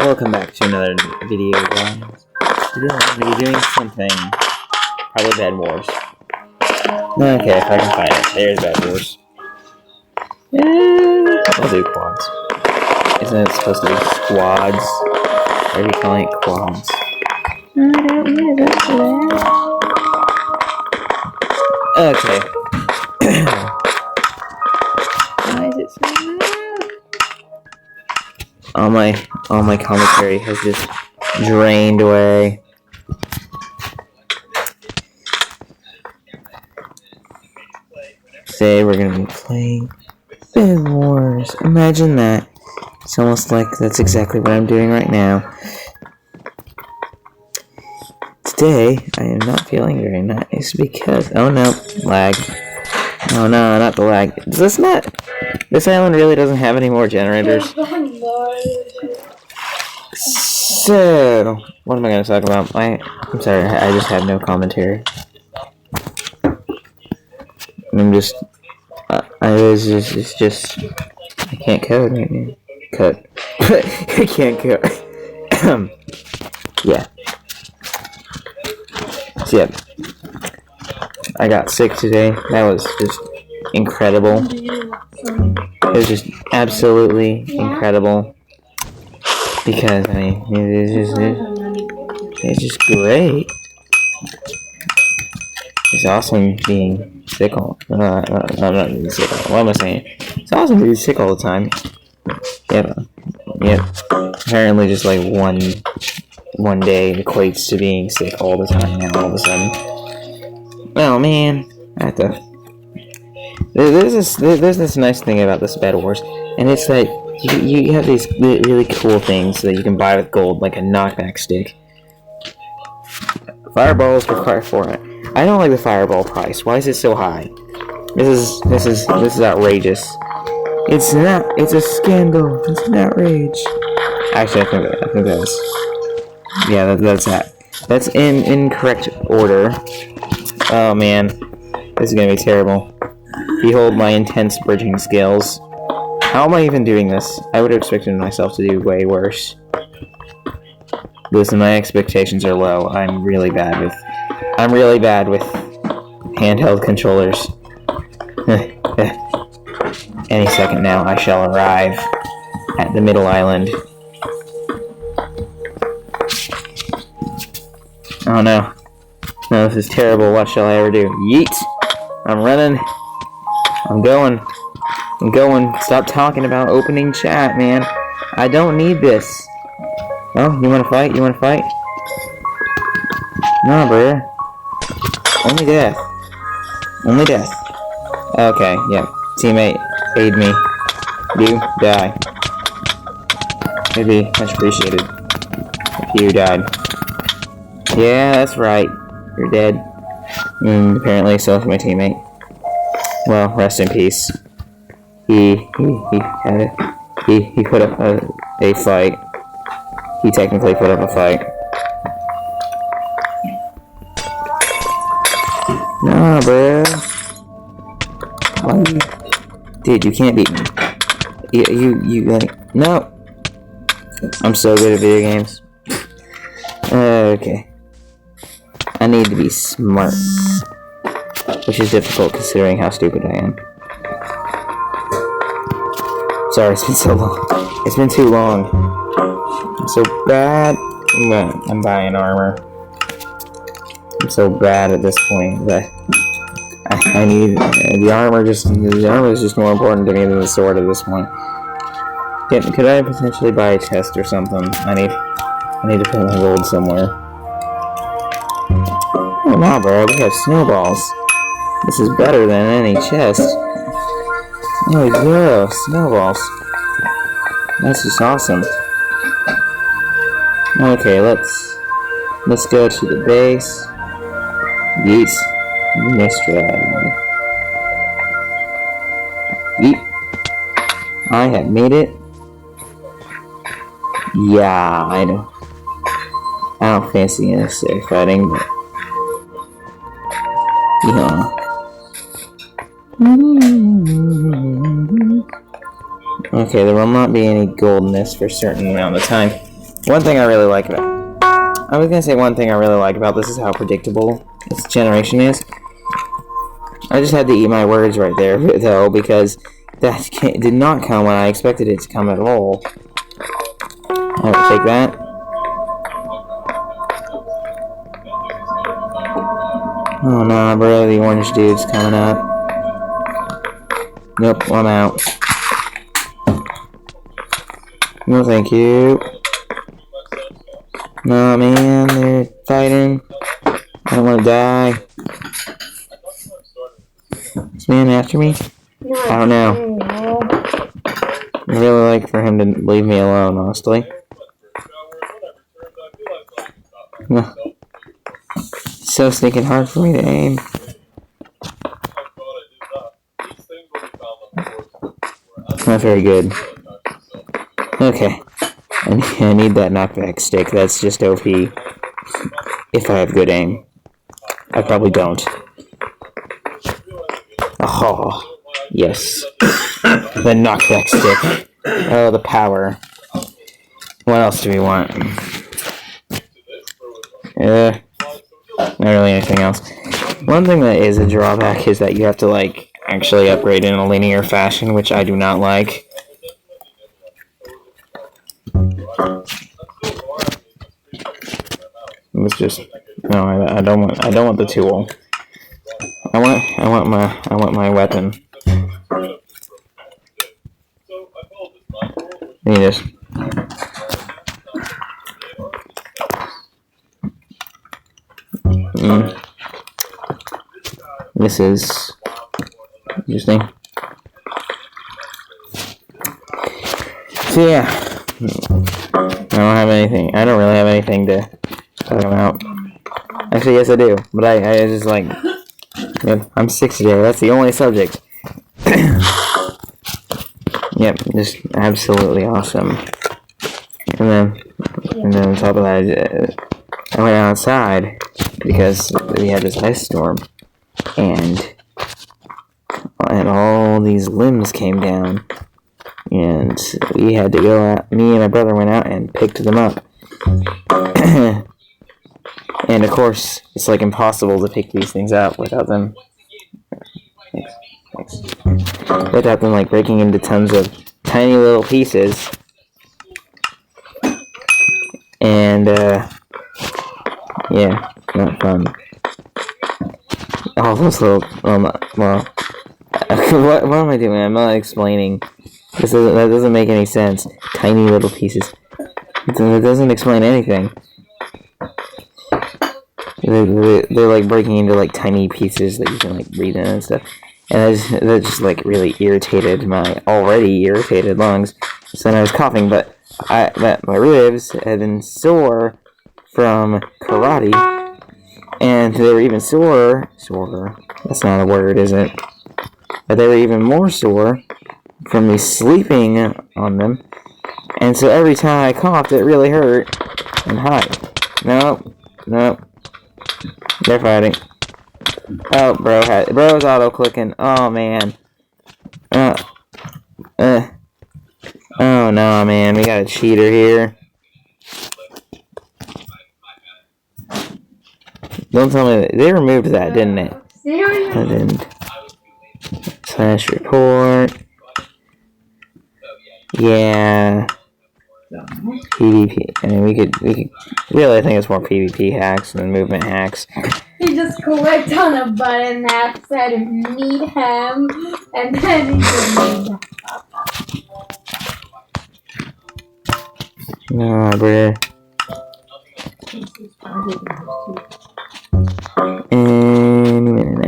Welcome back to another video, guys. Today I'm going to be doing something, probably Bed Wars. Okay, if I can find it. There's Bed Wars. I'll do quads. Isn't it supposed to be squads? Why are you calling it quads? I don't know, that's that. Okay. Why is it so loud? All my commentary has just drained away. Today we're gonna be playing Bed Wars. Imagine that. It's almost like that's exactly what I'm doing right now. Today I am not feeling very nice because oh no, lag. Oh no, not the lag. This island really doesn't have any more generators. So, what am I going to talk about? I'm sorry, I just have no commentary. It's just, I can't code right now. Cut. I can't code. Yeah. So, yeah. I got sick today. That was just incredible. It was just absolutely incredible. Because, I mean, it's just great. It's awesome being sick all not being sick. What am I saying? It's awesome being sick all the time. Yep. Apparently just like one day equates to being sick all the time now all of a sudden. Oh man. There's this nice thing about this Bed Wars, and it's that you have these really cool things that you can buy with gold, like a knockback stick. Fireballs require 400. I don't like the fireball price. Why is it so high? This is outrageous. It's not. It's a scandal. It's an outrage. Actually, I think that's. Yeah, that's that. That's in incorrect order. Oh man, this is gonna be terrible. Behold my intense bridging skills. How am I even doing this? I would have expected myself to do way worse. Listen, my expectations are low. I'm really bad with handheld controllers. Any second now, I shall arrive at the middle island. Oh no. No, this is terrible. What shall I ever do? Yeet! I'm running. I'm going. Stop talking about opening chat, man. I don't need this. Oh, you wanna fight? No, bruh. Only death. Okay, yeah. Teammate, aid me. You die. It'd be much appreciated if you died. Yeah, that's right. You're dead. Apparently, so is my teammate. Well, rest in peace. He put up a fight. He technically put up a fight. Nah, bro. Why you... Dude, you can't beat me. You like... No! I'm so good at video games. Okay. I need to be smart. Which is difficult considering how stupid I am. Sorry, it's been so long. It's been too long. I'm so bad. I'm buying armor. I'm so bad at this point that I need the armor. The armor is just more important to me than the sword at this point. Could I potentially buy a chest or something? I need to put my gold somewhere. Oh no, bro, we have snowballs. This is better than any chest. Oh yeah, snowballs. That's just awesome. Okay, let's go to the base. Yeet. Yeet. I have made it. Yeah, I don't fancy necessary fighting, but yeah. Okay, there will not be any gold in this for a certain amount of time. One thing I really like about... I was gonna say one thing I really like about this is how predictable this generation is. I just had to eat my words right there, though, because that did not come when I expected it to come at all. I'll take that. Oh no, bro, the orange dude's coming up. Nope, I'm out. No, thank you. No, man, they're fighting. I don't want to die. Is this man after me? I don't know. I'd really like for him to leave me alone, honestly. No. It's so sneaking hard for me to aim. Not very good. Okay. I need that knockback stick. That's just OP. If I have good aim. I probably don't. Oh, yes. The knockback stick. Oh, the power. What else do we want? Not really anything else. One thing that is a drawback is that you have to, like, actually upgrade in a linear fashion, which I do not like. It's just no. I don't want the tool. I want my weapon. Need this. This is interesting. So yeah, I don't have anything. I don't really have anything to talk about. Actually, yes, I do. But I just like. I'm 6 today. That's the only subject. Yep, just absolutely awesome. And then on top of that, I went outside because we had this ice storm, and all these limbs came down, and we had to go out. Me and my brother went out and picked them up. And of course, it's like impossible to pick these things up without them. Without them like breaking into tons of tiny little pieces. And yeah, not fun. All those little well, what am I doing? I'm not explaining. That doesn't make any sense. Tiny little pieces. It doesn't explain anything. They're like breaking into like tiny pieces that you can like breathe in and stuff. And that just like really irritated my already irritated lungs. So then I was coughing, but my ribs had been sore from karate, and they were even sore. That's not a word, is it? But they were even more sore from me sleeping on them. And so every time I coughed, it really hurt. And hi. Nope. They're fighting. Oh, bro's auto-clicking. Oh, man. Oh, no, man. We got a cheater here. Don't tell me they removed that, didn't it? I didn't. Slash report. Yeah. PvP. I mean, we could really, I think it's more PvP hacks than movement hacks. He just clicked on a button that said meet him, and then he just made that. No, bruh. Any minute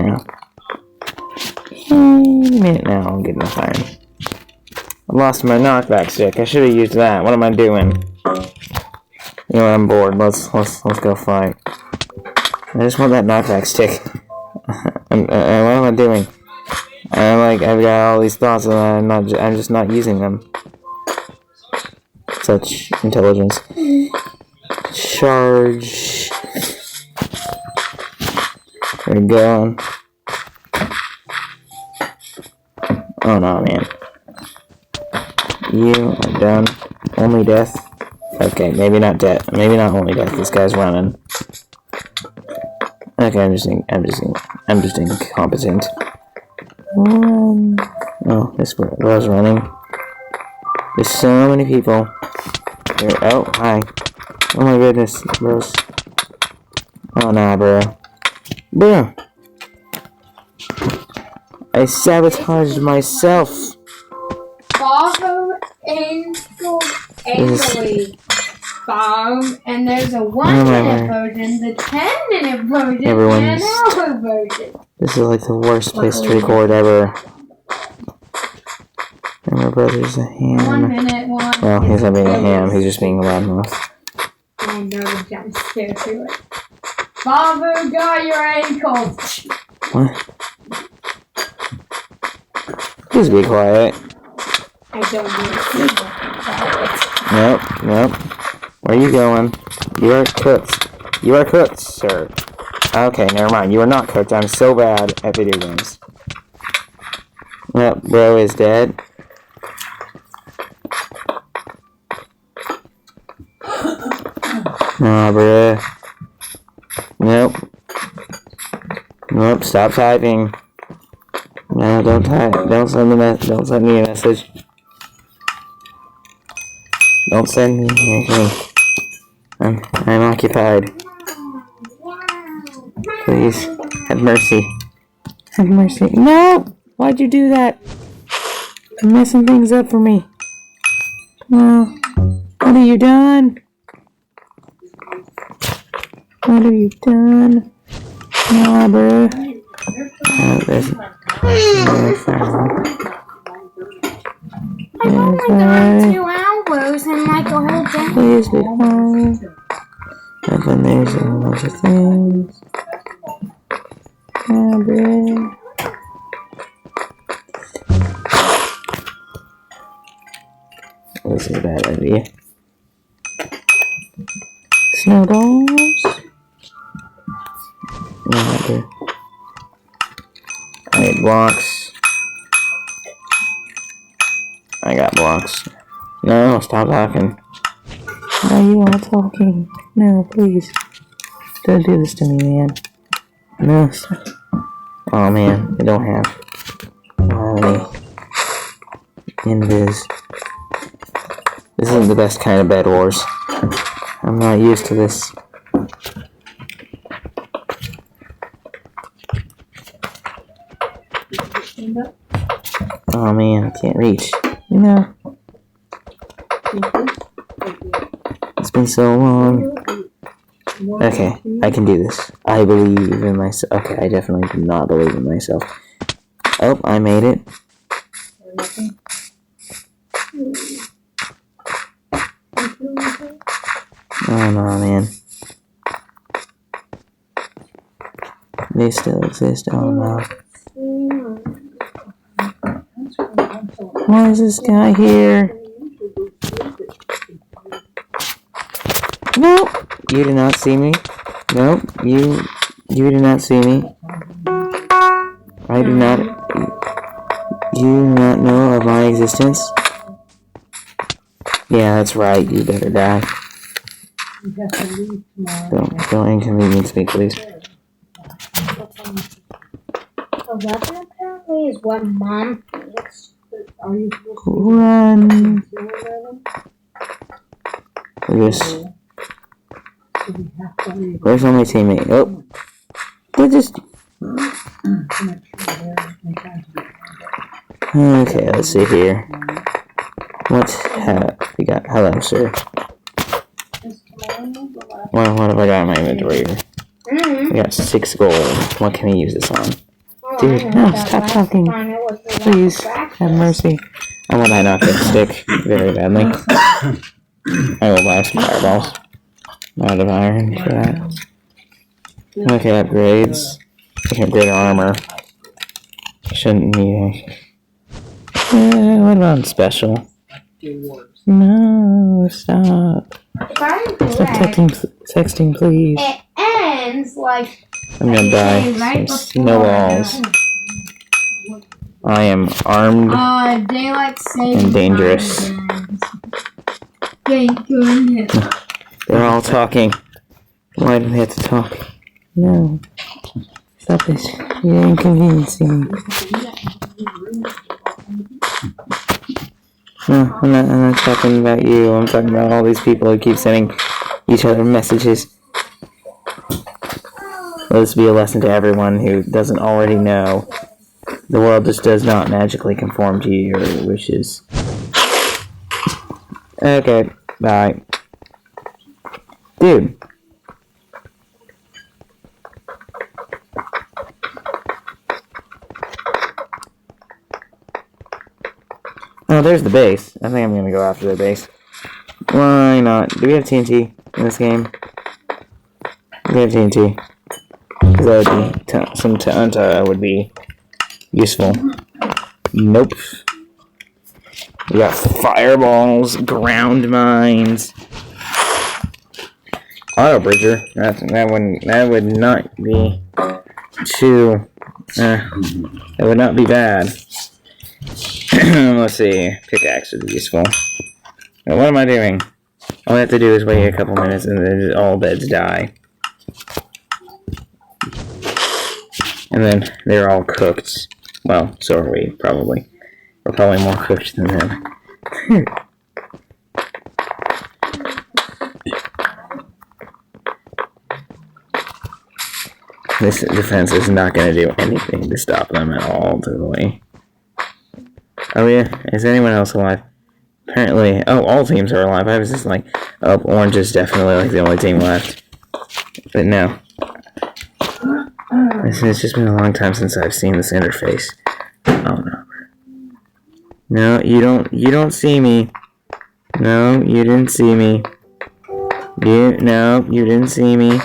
now. I'm getting the iron. I lost my knockback stick. I should have used that. What am I doing? You know what? I'm bored. Let's go fight. I just want that knockback stick. What am I doing? I've got all these thoughts and I'm just not using them. Such intelligence. Charge. There we go. Oh no, man. You are done. Only death. Okay, maybe not death. Maybe not only death. This guy's running. Okay, I'm just incompetent. Oh, this girl's running. There's so many people. Oh, hi. Oh my goodness, bros. Oh nah, bro. Bro. I sabotaged myself. Bravo Angel and there's a 1-minute version, the 10-minute version, and an hour version. This is like the worst place to record ever. And my brother's a ham. 1 minute, one. Well, he's not being a ham, he's just being a loudmouth. I know the jump scare to it. Babu got your ankles. What? Please be quiet. I don't need to. Nope. Where are you going? You are cooked. You are cooked, sir. Okay, never mind. You are not cooked. I'm so bad at video games. Yep, bro is dead. Nah, bro. Nope. Stop typing. No, don't type. Don't send me a message. Don't send me anything. I'm occupied. Please, have mercy. Have mercy. No! Why'd you do that? You're messing things up for me. No. What have you done? What have you done? Nah, bro. Oh, there's... I've only done 2 hours and like a whole day. Please be quiet. And then there's a bunch of things. Oh, bro. This is a bad idea. Snowballs. Yeah, dude. I need blocks. I got blocks. No, stop talking. Why are you all talking? No, please. Don't do this to me, man. No, stop. Oh man, I don't have any invis. This isn't the best kind of bed wars. I'm not used to this. Oh man, I can't reach. You know. It's been so long. Okay, I can do this. I believe in myself. Okay, I definitely do not believe in myself. Oh, I made it. Oh no, man. They still exist. Oh no. Why is this guy here? Nope. You did not see me. Nope. You did not see me. I do not. You do not know of my existence. Yeah, that's right. You better die. Don't inconvenience me, please. A weapon apparently is what Mom thinks. Run. Where's my teammate? Oh, they just. Okay, let's see here. What have we got? Hello, sir. What have I got in my inventory here? I got 6 gold. What can I use this on? Dude, no, stop talking. Please, have mercy. I want to knock that stick very badly. I will buy some fireballs. Out of iron for that. Okay, upgrades. I can upgrade armor. Shouldn't need any. What about special? No, stop. Stop texting, please. It ends like. I'm gonna die. Some snowballs. I am armed daylight saving and dangerous. Thank goodness. They're all talking. Why do they have to talk? No. Stop this. You're inconveniencing me. No, I'm not talking about you. I'm talking about all these people who keep sending each other messages. Let this be a lesson to everyone who doesn't already know. The world just does not magically conform to your wishes. Okay, bye. Dude. Oh, there's the base. I think I'm gonna go after the base. Why not? Do we have TNT in this game? We have TNT. Because that would be some Ta'anta would be useful. Nope. We got fireballs, ground mines, auto bridger. That would not be too. That would not be bad. Let's see. Pickaxe would be useful. Now, what am I doing? All I have to do is wait a couple minutes and then all beds die. And then they're all cooked. Well, so are we, probably. We're probably more cooked than them. This defense is not going to do anything to stop them at all, totally. Oh yeah, is anyone else alive? Apparently, oh, all teams are alive. I was just like, oh, orange is definitely like the only team left. But no. It's just been a long time since I've seen this interface. Oh no. No, you don't see me. No, you didn't see me. No, you didn't see me.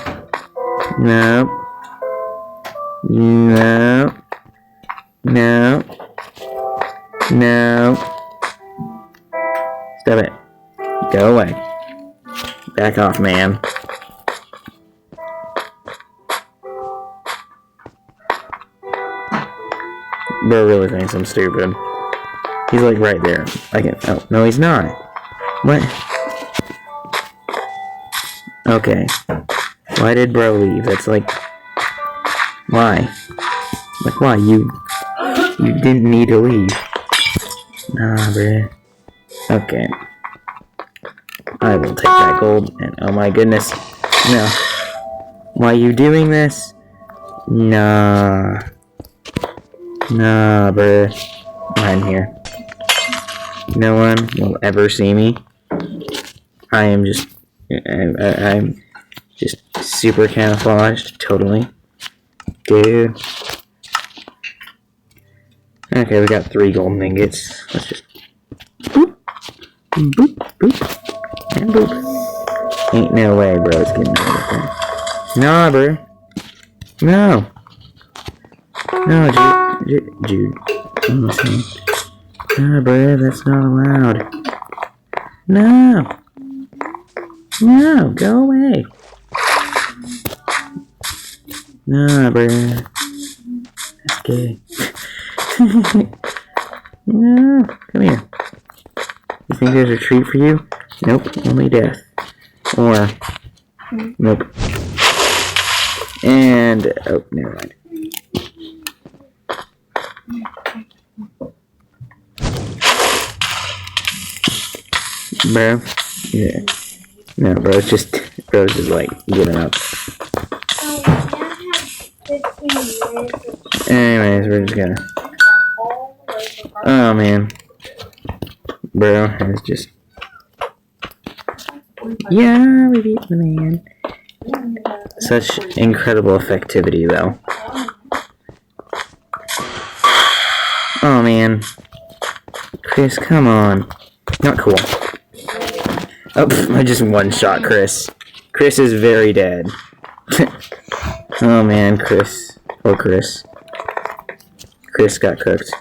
No. No. No. No. Stop it. Go away. Back off, man. Bro really thinks I'm stupid. He's like right there. I can. Oh, no, he's not. What? Okay. Why did bro leave? That's like. Why? Like, why? You didn't need to leave. Nah, bro. Okay. I will take that gold and oh my goodness. No. Why are you doing this? Nah. Nah, bruh. I'm here. No one will ever see me. I'm just super camouflaged, totally. Dude. Okay, we got 3 golden ingots. Let's just boop, boop, boop, and boop. Ain't no way, bro. It's getting everything. Nah, bro. No. No, Jude. I'm listening. Nah, bro. That's not allowed. No. No, go away. Nah, bro. That's gay. No, come here. You think there's a treat for you? Nope, only death. Or, nope. And, oh, never mind. Bro, yeah. No, bro's just like giving up. Anyways, we're just gonna. Oh man, bro is just. Yeah, we beat the man. Such incredible effectivity, though. Oh man, Chris, come on. Not cool. Oh, I just one-shot Chris. Chris is very dead. Oh man, Chris. Oh, Chris. Chris got cooked.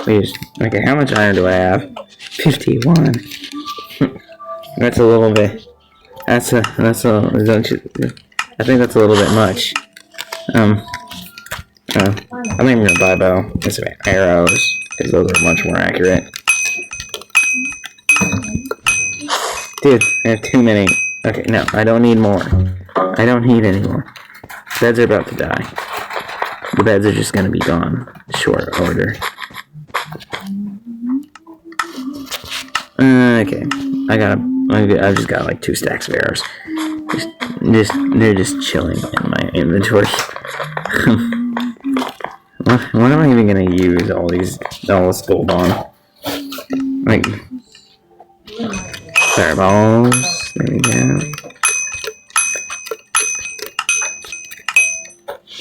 Wait, okay, how much iron do I have? 51. That's a little bit. I think that's a little bit much. I think I'm gonna buy bow. It's arrows, because those are much more accurate. Dude, I have too many. Okay, no, I don't need more. I don't need any more. Beds are about to die. The beds are just gonna be gone. Short order. Okay. I've just got like 2 stacks of arrows. They're just chilling in my inventory. What am I even gonna use all this gold on? Like, fireballs. There we go.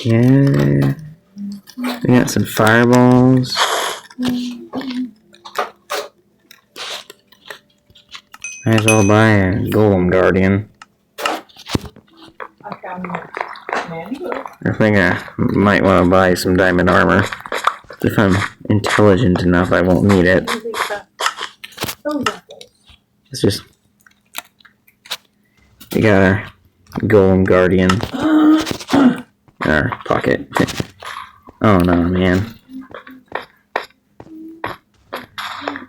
Yeah. We got some fireballs. Might as well buy a golem guardian. I think I might want to buy some diamond armor. If I'm intelligent enough, I won't need it. It's just... We got our golem guardian. In our pocket. Oh no, man.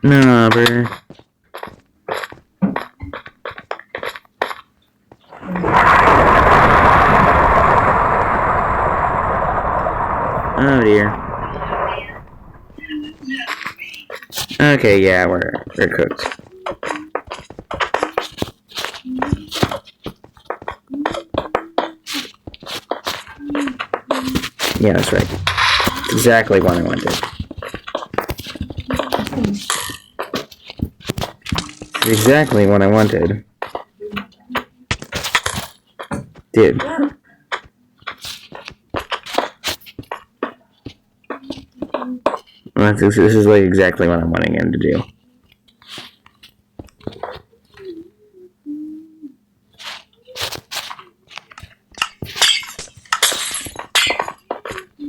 No, bro. Oh dear. Okay, yeah, we're cooked. Yeah, that's right. It's exactly what I wanted. It's exactly what I wanted. Dude. This is like exactly what I'm wanting him to do.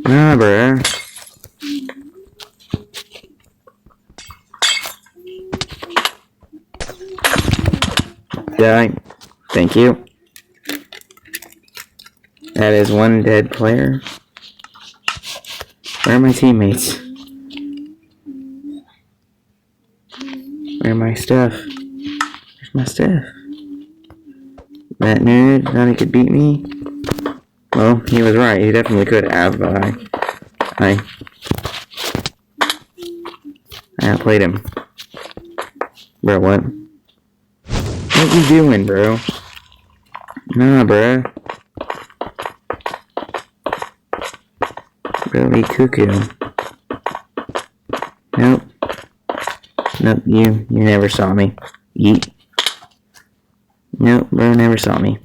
Ah, bruh. Die. Thank you. That is one dead player. Where are my teammates? Where are my stuff? Where's my stuff? That nerd thought he could beat me? Well, he was right. He definitely could have, but I outplayed him. Bro, what? What you doing, bro? Nah, bro. Really cuckoo. Nope. Nope, you never saw me. Yeet. Nope, bro never saw me.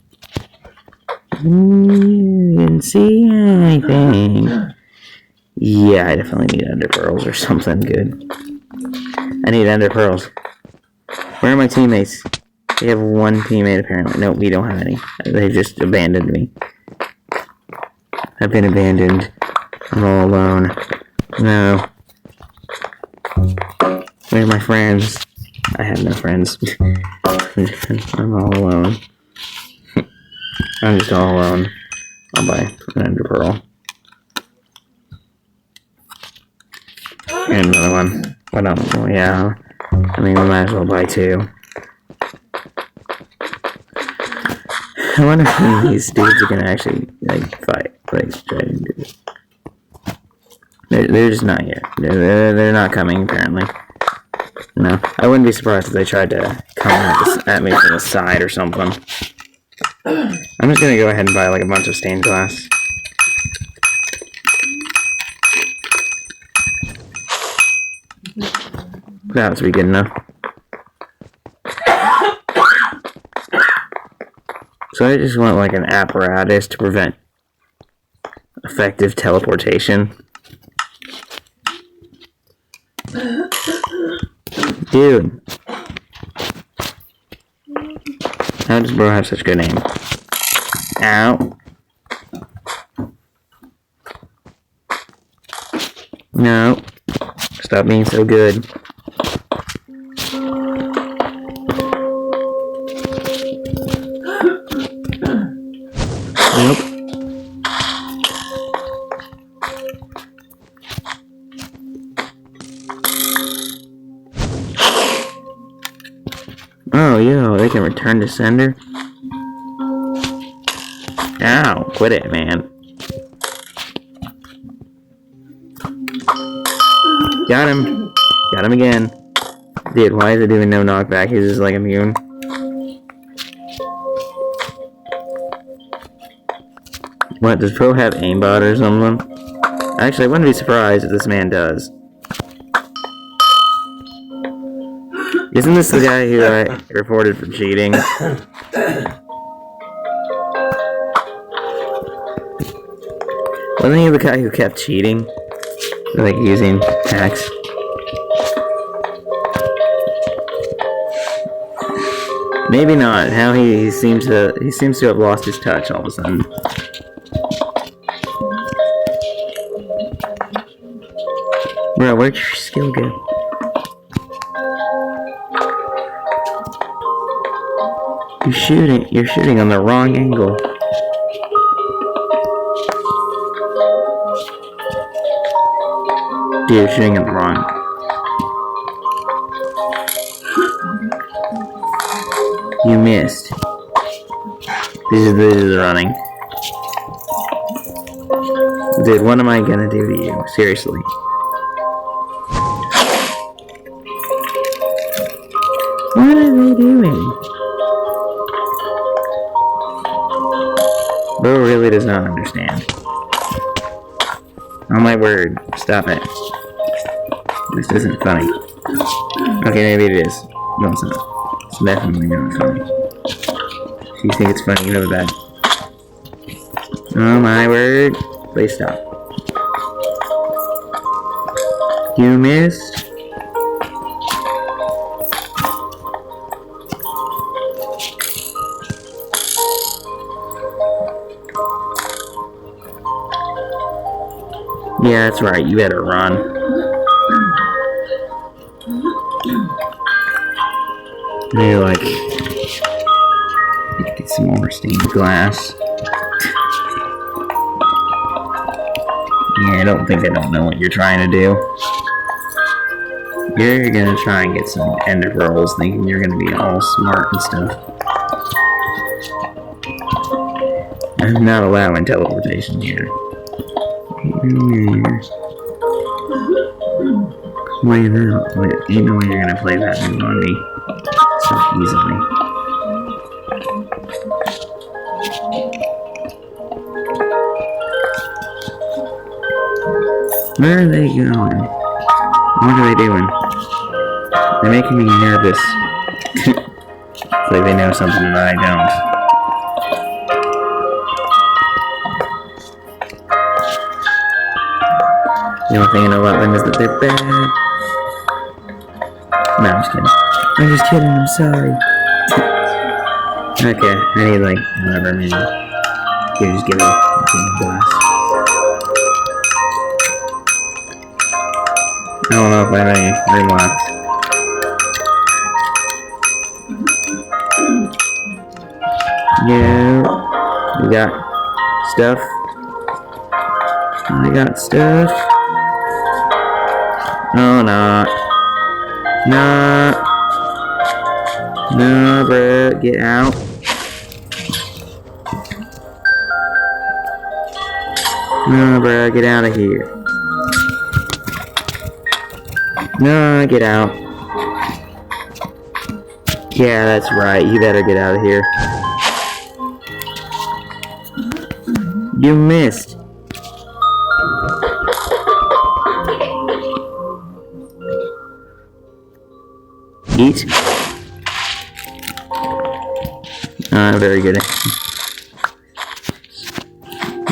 You didn't see anything. Yeah, I definitely need ender pearls or something good. I need ender pearls. Where are my teammates? We have one teammate apparently. Nope, we don't have any. They've just abandoned me. I've been abandoned. I'm all alone. No. Where are my friends? I have no friends. I'm all alone. I'm just all alone. I'll buy an ender pearl. And another one. What else? Well, yeah. I mean, we might as well buy 2. I wonder if these dudes are gonna actually, like, fight. Like, try to do it. They're just not here. They're not coming, apparently. No. I wouldn't be surprised if they tried to come at me from the side or something. I'm just gonna go ahead and buy, like, a bunch of stained glass. That would be good enough. So I just want, like, an apparatus to prevent effective teleportation. Dude. How does bro have such good aim? Ow. No. Stop being so good. Nope. Oh, yo, they can return to sender? Ow, quit it, man. Got him. Got him again. Dude, why is it doing no knockback? He's just like immune. What, does Pro have aimbot or something? Actually, I wouldn't be surprised if this man does. Isn't this the guy who I reported for cheating? Wasn't he the guy who kept cheating? Like using hacks? Maybe not. How he seems to have lost his touch all of a sudden. Bro, where'd your skill go? You're shooting on the wrong angle. Dude, you're shooting at the wrong. You missed. This is running. Dude, what am I gonna do to you? Seriously. What are they doing? Bro really does not understand. Oh my word. Stop it. This isn't funny. Okay, maybe it is. No, it's not. It's definitely not funny. If you think it's funny, you have a bad. Oh my word. Please stop. You missed. Yeah, that's right. You better run. Maybe like get some more stained glass. Yeah, I don't think I don't know what you're trying to do. You're gonna try and get some ender pearls, thinking you're gonna be all smart and stuff. I'm not allowing teleportation here. Play that. Wait, ain't no way you're gonna play that move on me so easily. Where are they going? What are they doing? They're making me nervous. It's like they know something that I don't. The only thing I know about them is that they're bad. No, I'm just kidding. I'm just kidding, I'm sorry. Okay, I need like, however many. Here, just give it a glass. I don't know if I have any room left. Yeah, we got stuff. I got stuff. No, not. No. No, bro. Get out. No, bro. Get out of here. No, get out. Yeah, that's right. You better get out of here. You missed. Eat. Very good.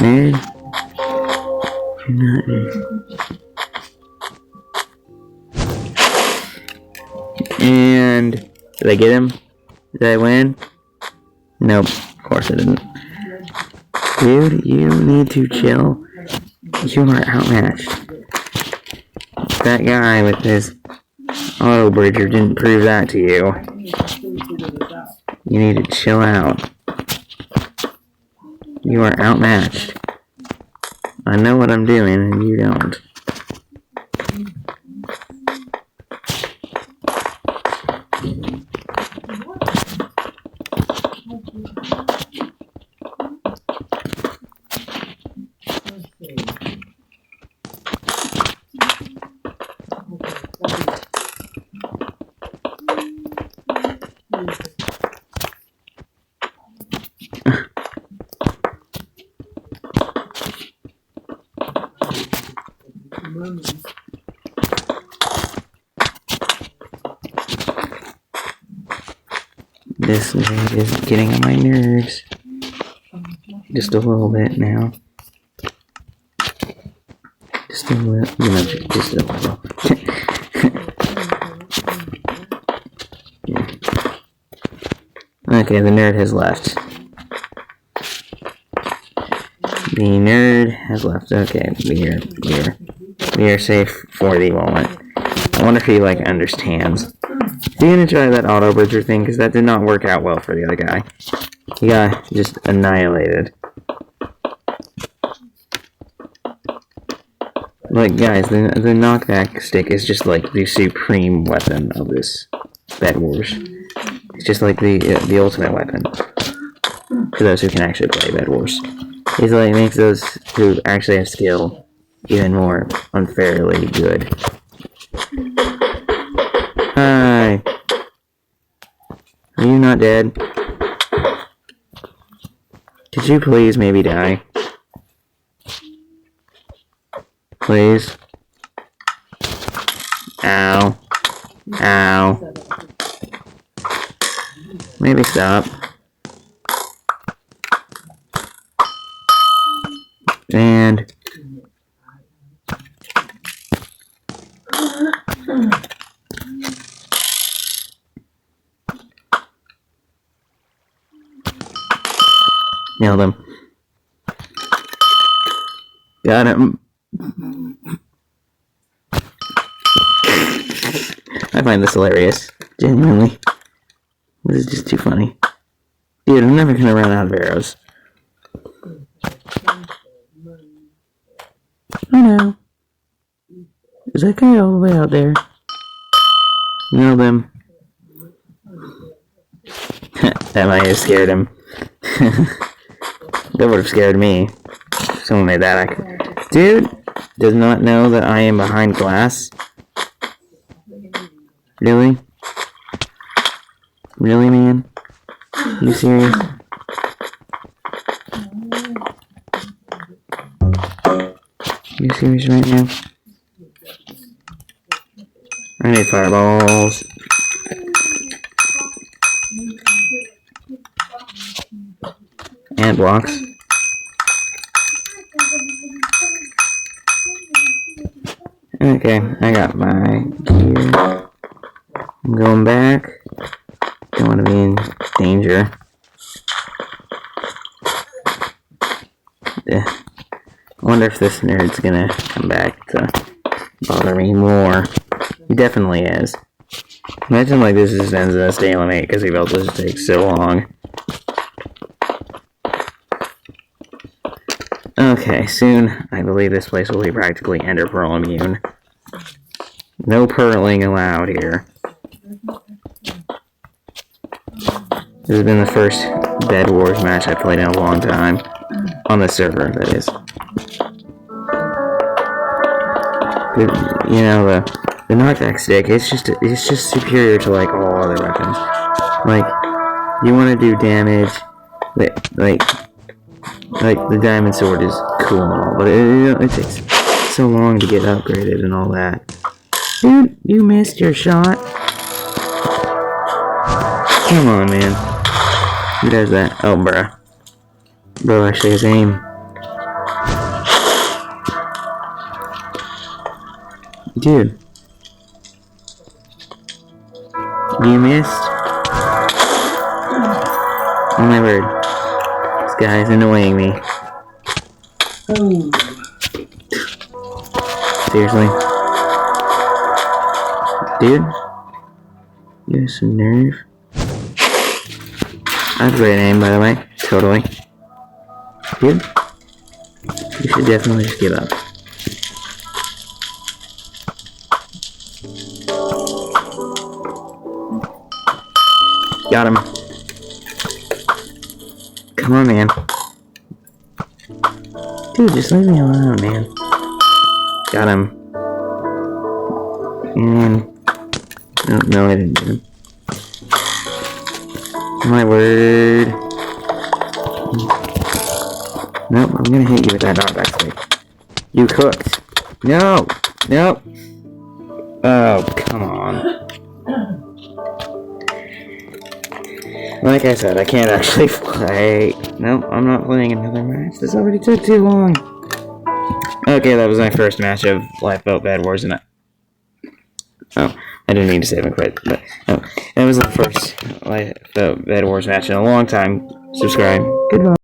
Man. Not and did I get him? Did I win? Nope, of course I didn't. Dude, you need to chill. You are outmatched. That guy with his auto bridger didn't prove that to you. You need to chill out. You are outmatched. I know what I'm doing and you don't. This nerd is getting on my nerves. Just a little bit now. Just a little, you know, just a little. Okay, the nerd has left. The nerd has left. Okay, we are safe for the moment. I wonder if he, like, understands. Are you gonna try that auto bridger thing? Because that did not work out well for the other guy. He got just annihilated. Like, guys, the knockback stick is just like the supreme weapon of this Bed Wars. It's just like the ultimate weapon for those who can actually play Bed Wars. It like makes those who actually have skill even more unfairly good. Hi. Are you not dead? Could you please maybe die? Please. Ow. Ow. Maybe stop. And nailed him. Got him. I find this hilarious. Genuinely. This is just too funny. Dude, I'm never gonna run out of arrows. I know. Is that guy all the way out there? Nailed him. That might have scared him. That would have scared me. Someone made that. Dude does not know that I am behind glass. Really? Really, man? You serious? You serious right now? I need fireballs. And blocks. Okay, I got my gear. I'm going back. Don't want to be in danger. I wonder if this nerd's gonna come back to bother me more. He definitely is. Imagine like this just ends in a stalemate because he felt this would take so long. Okay, soon I believe this place will be practically ender pearl immune. No pearling allowed here. This has been the first Bed Wars match I've played in a long time. On the server, that is. You know, the knockback stick, it's just superior to like all other weapons. Like, you want to do damage, like the diamond sword is cool and all, but it takes so long to get upgraded and all that. Dude, you missed your shot. Come on, man. Who does that? Oh, bruh. Bro actually has aim. Dude. You missed? Oh my word. This guy's annoying me. Seriously? Dude? You have some nerve? I have great aim, by the way. Totally. Dude? You should definitely just give up. Got him. Come on, man. Dude, just leave me alone, man. Got him. And... No, I didn't get him. My word. Nope, I'm gonna hit you with that knockback stick. You cooked. No! Nope. Oh, come on. Like I said, I can't actually play. No, I'm not playing another match. This already took too long. Okay, that was my first match of Lifeboat Bed Wars, and I didn't mean to save and quit, but that was the first Lifeboat Bed Wars match in a long time. Subscribe. Goodbye.